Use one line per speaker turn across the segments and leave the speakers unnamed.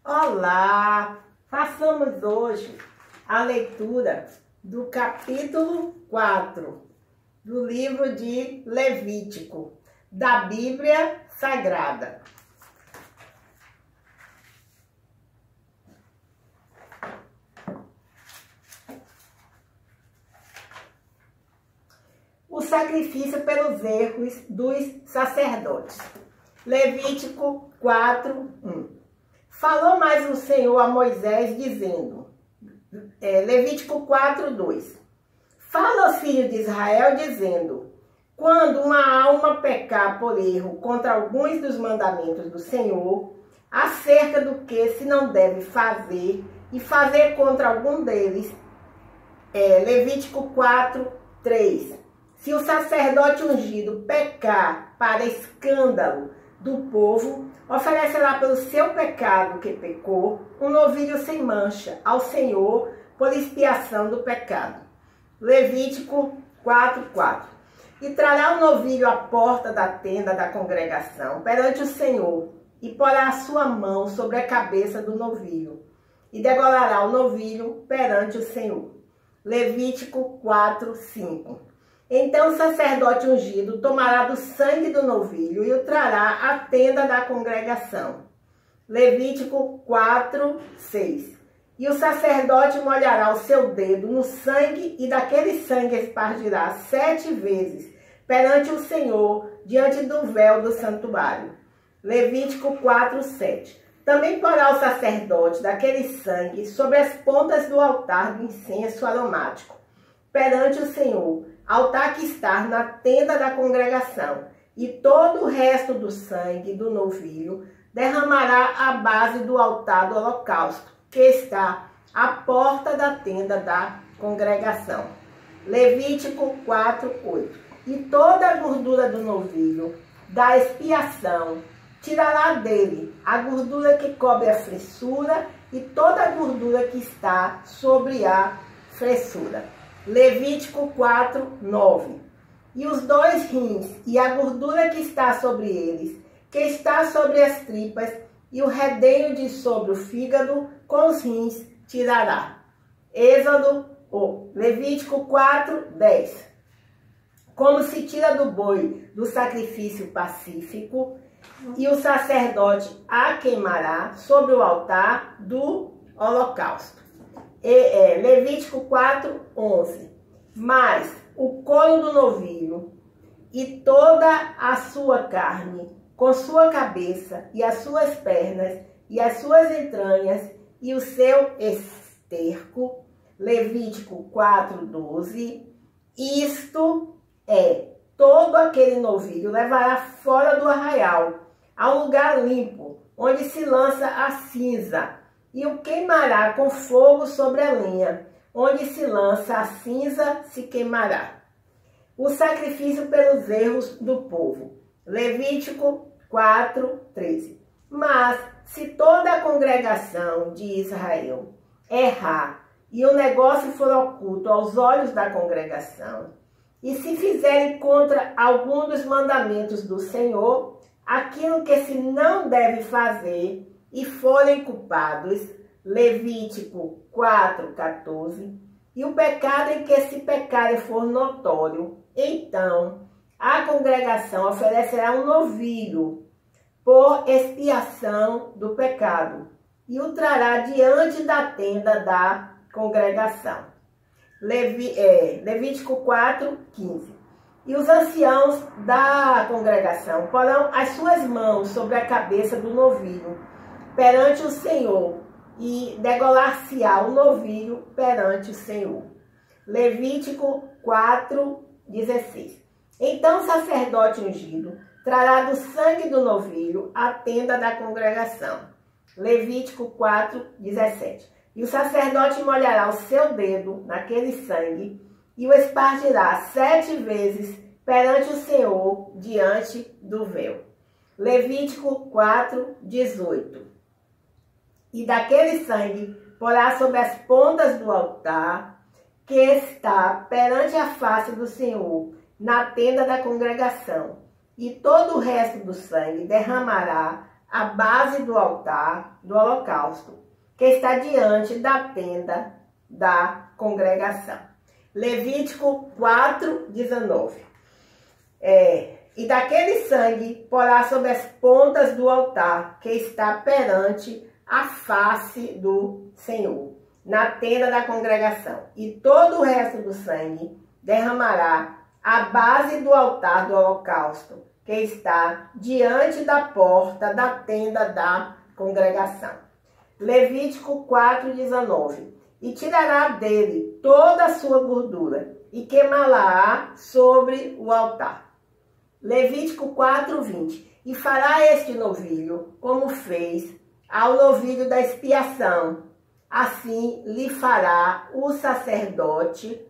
Olá! Façamos hoje a leitura do capítulo 4 do livro de Levítico, da Bíblia Sagrada. O sacrifício pelos erros dos sacerdotes. Levítico 4:1. Falou mais o Senhor a Moisés, dizendo, Levítico 4:2. Fala aos filhos de Israel, dizendo, quando uma alma pecar por erro contra alguns dos mandamentos do Senhor, acerca do que se não deve fazer, e fazer contra algum deles, Levítico 4:3. Se o sacerdote ungido pecar para escândalo do povo, oferecerá pelo seu pecado que pecou um novilho sem mancha ao Senhor por expiação do pecado. Levítico 4:4. E trará o novilho à porta da tenda da congregação perante o Senhor, e porá a sua mão sobre a cabeça do novilho, e degolará o novilho perante o Senhor. Levítico 4:5. Então o sacerdote ungido tomará do sangue do novilho e o trará à tenda da congregação. Levítico 4:6. E o sacerdote molhará o seu dedo no sangue e daquele sangue espargirá 7 vezes perante o Senhor diante do véu do santuário. Levítico 4:7. Também porá o sacerdote daquele sangue sobre as pontas do altar do incenso aromático perante o Senhor, altar que está na tenda da congregação, e todo o resto do sangue do novilho derramará à base do altar do holocausto, que está à porta da tenda da congregação. Levítico 4:8. E toda a gordura do novilho da expiação tirará dele a gordura que cobre a fressura e toda a gordura que está sobre a fressura. Levítico 4:9. E os 2 rins e a gordura que está sobre eles, que está sobre as tripas, e o redenho de sobre o fígado com os rins tirará. Levítico 4:10. Como se tira do boi do sacrifício pacífico, e o sacerdote a queimará sobre o altar do holocausto. Levítico 4:11. Mas o couro do novilho e toda a sua carne, com sua cabeça e as suas pernas e as suas entranhas e o seu esterco. Levítico 4:12. Isto é, todo aquele novilho levará fora do arraial, a um lugar limpo, onde se lança a cinza, e o queimará com fogo sobre a lenha, onde se lança a cinza se queimará. O sacrifício pelos erros do povo. Levítico 4:13. Mas se toda a congregação de Israel errar, e o negócio for oculto aos olhos da congregação, e se fizerem contra algum dos mandamentos do Senhor, aquilo que se não deve fazer, e forem culpados, Levítico 4:14, e o pecado em que se pecarem for notório, então a congregação oferecerá um novilho por expiação do pecado, e o trará diante da tenda da congregação. Levítico 4:15. E os anciãos da congregação porão as suas mãos sobre a cabeça do novilho perante o Senhor, e degolar-se-á o novilho perante o Senhor. Levítico 4:16. Então o sacerdote ungido trará do sangue do novilho a tenda da congregação. Levítico 4:17. E o sacerdote molhará o seu dedo naquele sangue e o espargirá 7 vezes perante o Senhor diante do véu. Levítico 4:18. E daquele sangue porá sobre as pontas do altar que está perante a face do Senhor, na tenda da congregação, e todo o resto do sangue derramará à base do altar do holocausto, que está diante da tenda da congregação. Levítico 4:19. E daquele sangue porá sobre as pontas do altar que está perante a face do Senhor, na tenda da congregação. E todo o resto do sangue derramará à base do altar do holocausto, que está diante da porta da tenda da congregação. Levítico 4:19. E tirará dele toda a sua gordura e queimá-la sobre o altar. Levítico 4:20. E fará este novilho como fez ao novilho da expiação. Assim lhe fará o sacerdote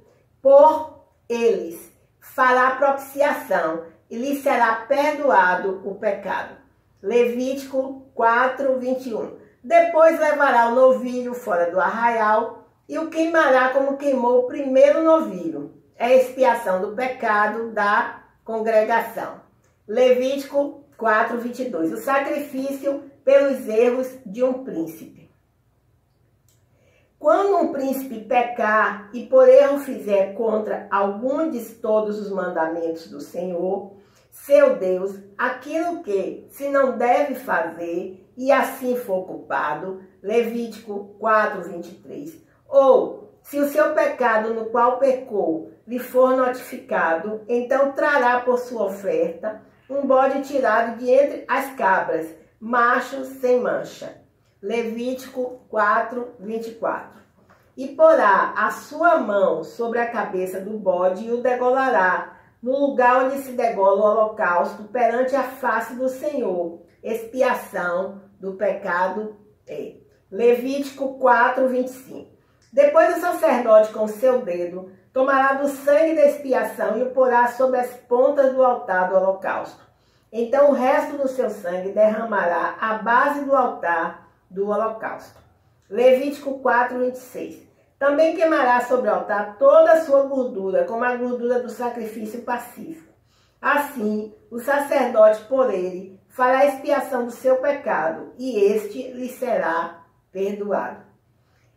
por eles. Fará propiciação e lhe será perdoado o pecado. Levítico 4:21. Depois levará o novilho fora do arraial e o queimará como queimou o primeiro novilho. É a expiação do pecado da congregação. Levítico 4:22. O sacrifício pelos erros de um príncipe. Quando um príncipe pecar e por erro fizer contra algum de todos os mandamentos do Senhor, seu Deus, aquilo que se não deve fazer e assim for culpado, Levítico 4:23, ou se o seu pecado no qual pecou lhe for notificado, então trará por sua oferta um bode tirado de entre as cabras, macho sem mancha. Levítico 4:24. E porá a sua mão sobre a cabeça do bode e o degolará no lugar onde se degola o holocausto perante a face do Senhor. Expiação do pecado é. Levítico 4:25. Depois o sacerdote com seu dedo tomará do sangue da expiação e o porá sobre as pontas do altar do holocausto. Então o resto do seu sangue derramará à base do altar do holocausto. Levítico 4:26. Também queimará sobre o altar toda a sua gordura, como a gordura do sacrifício pacífico. Assim, o sacerdote por ele fará expiação do seu pecado, e este lhe será perdoado.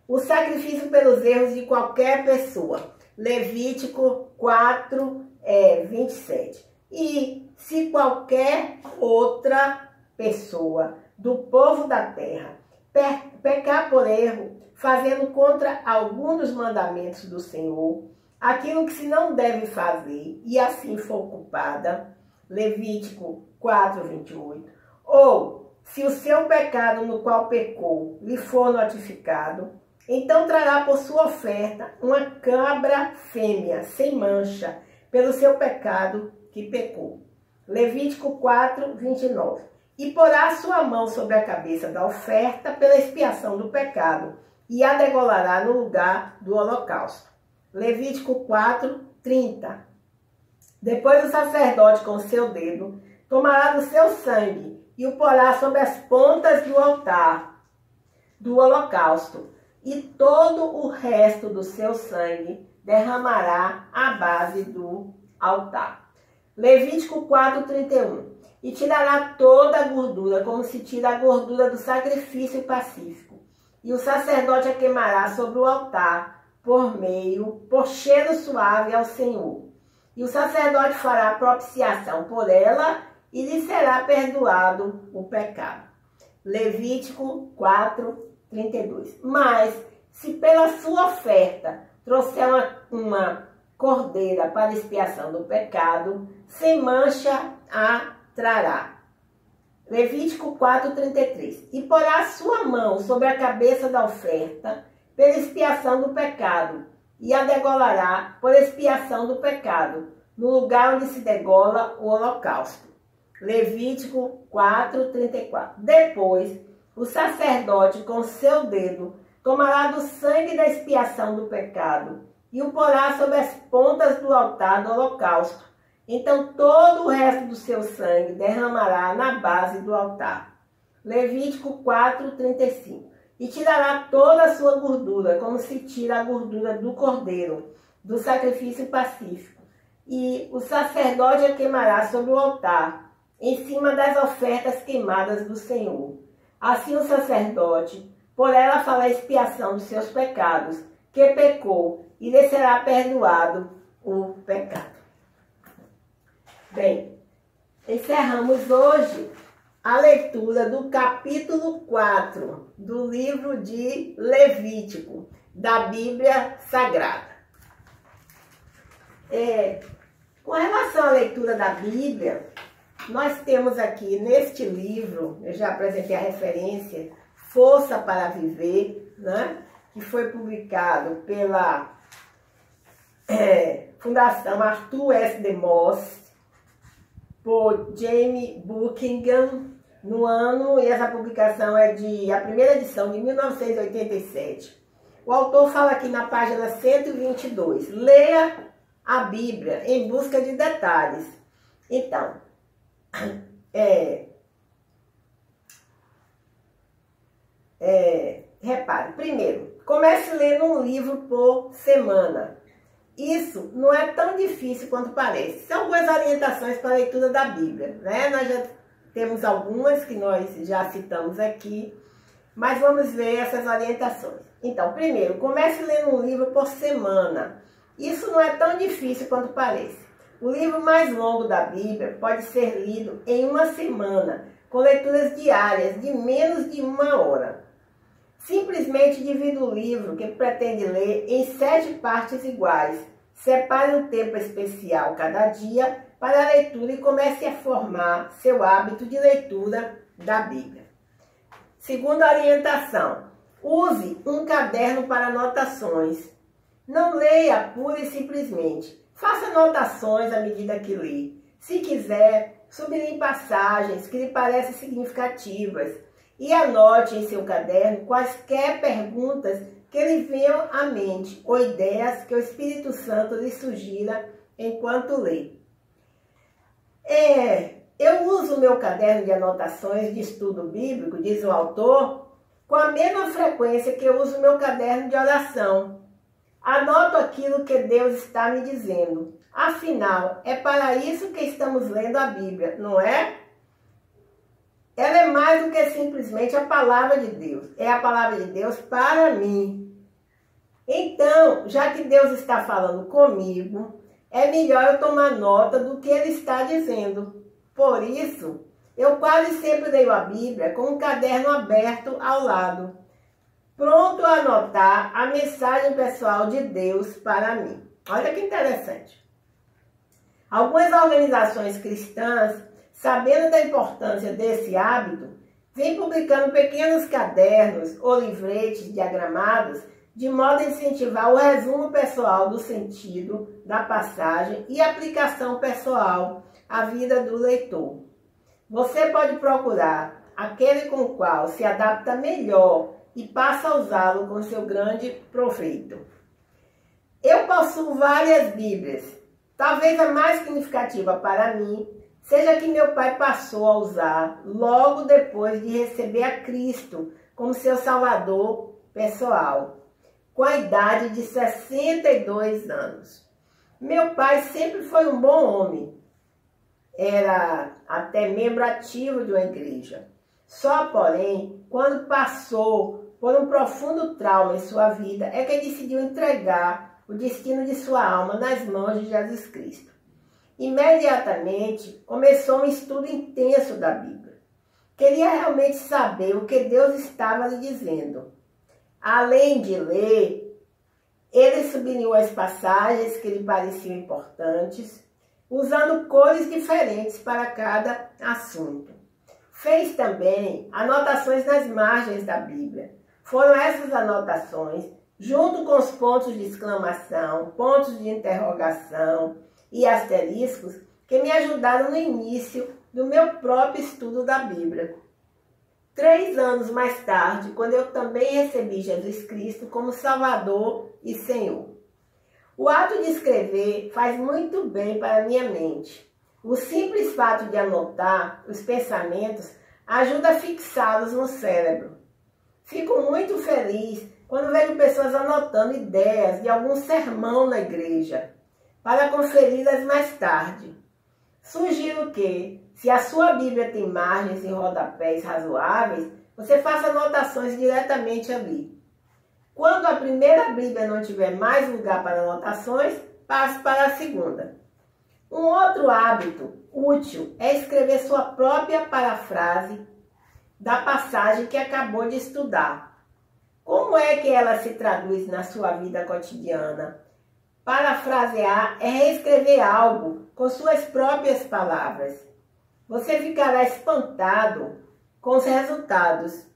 O sacrifício pelos erros de qualquer pessoa. Levítico 4:27. E se qualquer outra pessoa do povo da terra pecar por erro, fazendo contra algum dos mandamentos do Senhor, aquilo que se não deve fazer, e assim for culpada, Levítico 4:28, ou se o seu pecado no qual pecou lhe for notificado, então trará por sua oferta uma cabra fêmea, sem mancha, pelo seu pecado que pecou. Levítico 4:29. E porá a sua mão sobre a cabeça da oferta pela expiação do pecado, e a degolará no lugar do holocausto. Levítico 4:30. Depois o sacerdote com seu dedo tomará do seu sangue e o porá sobre as pontas do altar do holocausto, e todo o resto do seu sangue derramará à base do altar. Levítico 4:31. E tirará toda a gordura, como se tira a gordura do sacrifício pacífico. E o sacerdote a queimará sobre o altar, por cheiro suave ao Senhor. E o sacerdote fará propiciação por ela, e lhe será perdoado o pecado. Levítico 4:32. Mas, se pela sua oferta trouxer uma cordeira para expiação do pecado, sem mancha a trará. Levítico 4:33. E porá a sua mão sobre a cabeça da oferta pela expiação do pecado, e a degolará por expiação do pecado, no lugar onde se degola o holocausto. Levítico 4:34. Depois, o sacerdote com seu dedo tomará do sangue da expiação do pecado e o porá sobre as pontas do altar do holocausto. Então todo o resto do seu sangue derramará na base do altar. Levítico 4:35. E tirará toda a sua gordura, como se tira a gordura do cordeiro, do sacrifício pacífico. E o sacerdote a queimará sobre o altar, em cima das ofertas queimadas do Senhor. Assim o sacerdote, por ela fará expiação dos seus pecados, que pecou, e lhe será perdoado o pecado. Bem, encerramos hoje a leitura do capítulo 4 do livro de Levítico, da Bíblia Sagrada. Com relação à leitura da Bíblia, nós temos aqui neste livro, eu já apresentei a referência, Força para Viver, né? Que foi publicado pela Fundação Arthur S. de Moss, por Jamie Buckingham, no ano, e essa publicação é a primeira edição de 1987. O autor fala aqui na página 122, leia a Bíblia em busca de detalhes. Então, repare, primeiro, comece lendo um livro por semana. Isso não é tão difícil quanto parece. São algumas orientações para a leitura da Bíblia, né? Nós já temos algumas que nós já citamos aqui, mas vamos ver essas orientações. Então, primeiro, comece lendo um livro por semana. Isso não é tão difícil quanto parece. O livro mais longo da Bíblia pode ser lido em uma semana, com leituras diárias de menos de 1 hora. Simplesmente divida o livro que pretende ler em 7 partes iguais. Separe um tempo especial cada dia para a leitura e comece a formar seu hábito de leitura da Bíblia. Segunda orientação, use um caderno para anotações. Não leia pura e simplesmente. Faça anotações à medida que lê. Se quiser, sublinhe passagens que lhe parecem significativas e anote em seu caderno quaisquer perguntas que lhe venham à mente ou ideias que o Espírito Santo lhe sugira enquanto lê. Eu uso o meu caderno de anotações de estudo bíblico, diz o autor, com a mesma frequência que eu uso o meu caderno de oração. Anoto aquilo que Deus está me dizendo. Afinal, é para isso que estamos lendo a Bíblia, não é? Ela é mais do que simplesmente a palavra de Deus. É a palavra de Deus para mim. Então, já que Deus está falando comigo, é melhor eu tomar nota do que Ele está dizendo. Por isso, eu quase sempre leio a Bíblia com um caderno aberto ao lado, pronto a anotar a mensagem pessoal de Deus para mim. Olha que interessante. Algumas organizações cristãs, sabendo da importância desse hábito, vêm publicando pequenos cadernos ou livretes diagramados de modo a incentivar o resumo pessoal do sentido da passagem e aplicação pessoal à vida do leitor. Você pode procurar aquele com o qual se adapta melhor e passa a usá-lo com seu grande proveito. Eu possuo várias Bíblias. Talvez a mais significativa para mim seja a que meu pai passou a usar logo depois de receber a Cristo como seu Salvador pessoal, com a idade de 62 anos. Meu pai sempre foi um bom homem. Era até membro ativo de uma igreja. Só, porém, quando passou por um profundo trauma em sua vida, é que decidiu entregar o destino de sua alma nas mãos de Jesus Cristo. Imediatamente, começou um estudo intenso da Bíblia. Queria realmente saber o que Deus estava lhe dizendo. Além de ler, ele sublinhou as passagens que lhe pareciam importantes, usando cores diferentes para cada assunto. Fez também anotações nas margens da Bíblia. Foram essas anotações, junto com os pontos de exclamação, pontos de interrogação e asteriscos, que me ajudaram no início do meu próprio estudo da Bíblia. 3 anos mais tarde, quando eu também recebi Jesus Cristo como Salvador e Senhor. O ato de escrever faz muito bem para a minha mente. O simples fato de anotar os pensamentos ajuda a fixá-los no cérebro. Fico muito feliz quando vejo pessoas anotando ideias de algum sermão na igreja, para conferi-las mais tarde. Sugiro que, se a sua Bíblia tem margens e rodapés razoáveis, você faça anotações diretamente ali. Quando a primeira Bíblia não tiver mais lugar para anotações, passe para a segunda. Um outro hábito útil é escrever sua própria parafrase da passagem que acabou de estudar. Como é que ela se traduz na sua vida cotidiana? Parafrasear é reescrever algo com suas próprias palavras. Você ficará espantado com os resultados.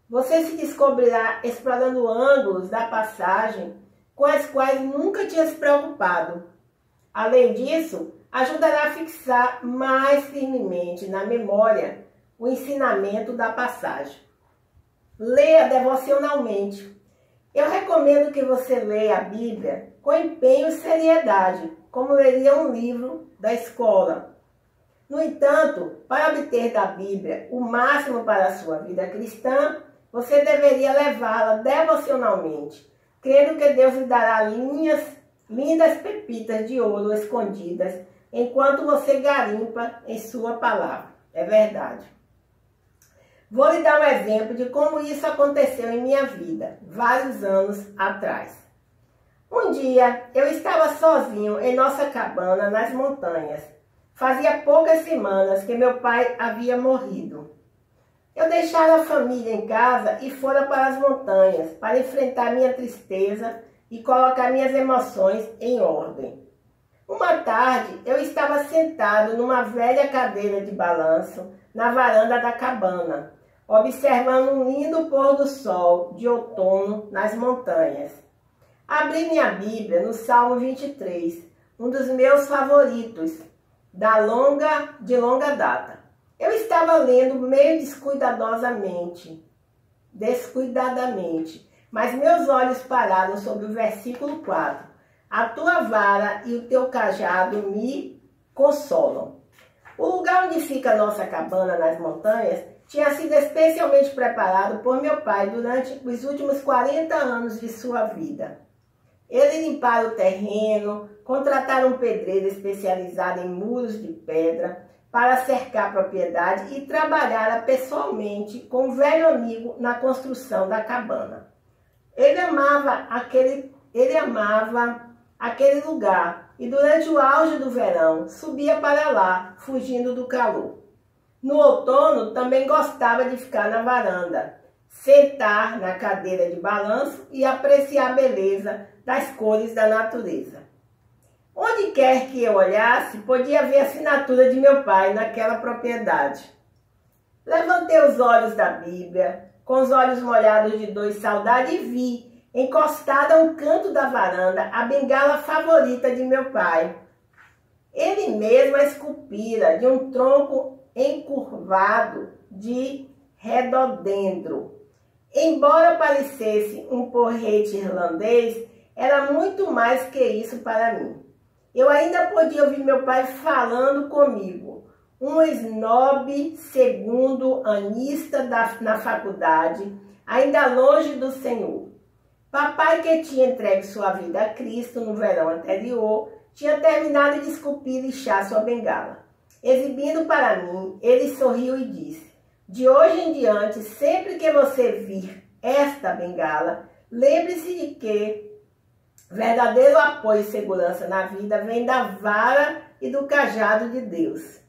Você se descobrirá explorando ângulos da passagem com as quais nunca tinha se preocupado. Além disso, ajudará a fixar mais firmemente na memória o ensinamento da passagem. Leia devocionalmente. Eu recomendo que você leia a Bíblia com empenho e seriedade, como leria um livro da escola. No entanto, para obter da Bíblia o máximo para a sua vida cristã, você deveria levá-la devocionalmente, crendo que Deus lhe dará lindas pepitas de ouro escondidas, enquanto você garimpa em sua palavra. É verdade. Vou lhe dar um exemplo de como isso aconteceu em minha vida, vários anos atrás. Um dia, eu estava sozinho em nossa cabana nas montanhas. Fazia poucas semanas que meu pai havia morrido. Eu deixara a família em casa e fora para as montanhas para enfrentar minha tristeza e colocar minhas emoções em ordem. Uma tarde, eu estava sentado numa velha cadeira de balanço na varanda da cabana, observando um lindo pôr do sol de outono nas montanhas. Abri minha Bíblia no Salmo 23, um dos meus favoritos, de longa data. Eu estava lendo meio descuidadamente, mas meus olhos pararam sobre o versículo 4. A tua vara e o teu cajado me consolam. O lugar onde fica a nossa cabana nas montanhas tinha sido especialmente preparado por meu pai durante os últimos 40 anos de sua vida. Ele limpara o terreno, contratar um pedreiro especializado em muros de pedra para cercar a propriedade e trabalhara pessoalmente com um velho amigo na construção da cabana. Ele amava aquele lugar e durante o auge do verão subia para lá, fugindo do calor. No outono também gostava de ficar na varanda, sentar na cadeira de balanço e apreciar a beleza das cores da natureza. Onde quer que eu olhasse, podia ver a assinatura de meu pai naquela propriedade. Levantei os olhos da Bíblia, com os olhos molhados de dor e saudade, e vi, encostada a um canto da varanda, a bengala favorita de meu pai. Ele mesmo a esculpira de um tronco encurvado de redodendro. Embora parecesse um porrete irlandês, era muito mais que isso para mim. Eu ainda podia ouvir meu pai falando comigo, um snob segundo-anista na faculdade, ainda longe do Senhor. Papai, que tinha entregue sua vida a Cristo no verão anterior, tinha terminado de esculpir e lixar sua bengala. Exibindo para mim, ele sorriu e disse: de hoje em diante, sempre que você vir esta bengala, lembre-se de que verdadeiro apoio e segurança na vida vem da vara e do cajado de Deus.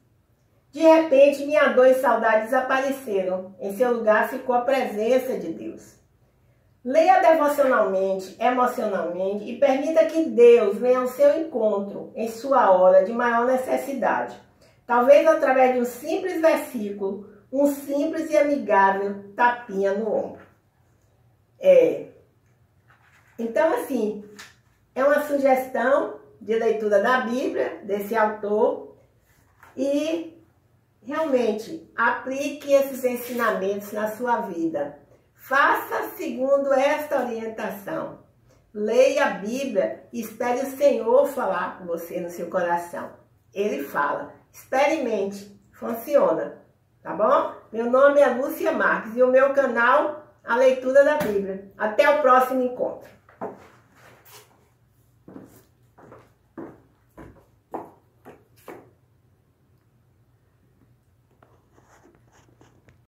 De repente, minha dor e saudade desapareceram. Em seu lugar ficou a presença de Deus. Leia devocionalmente, emocionalmente e permita que Deus venha ao seu encontro em sua hora de maior necessidade. Talvez através de um simples versículo, um simples e amigável tapinha no ombro. Então, assim, é uma sugestão de leitura da Bíblia, desse autor, e realmente aplique esses ensinamentos na sua vida. Faça segundo esta orientação. Leia a Bíblia e espere o Senhor falar com você no seu coração. Ele fala, experimente, funciona, tá bom? Meu nome é Lúcia Marques e o meu canal, A Leitura da Bíblia. Até o próximo encontro.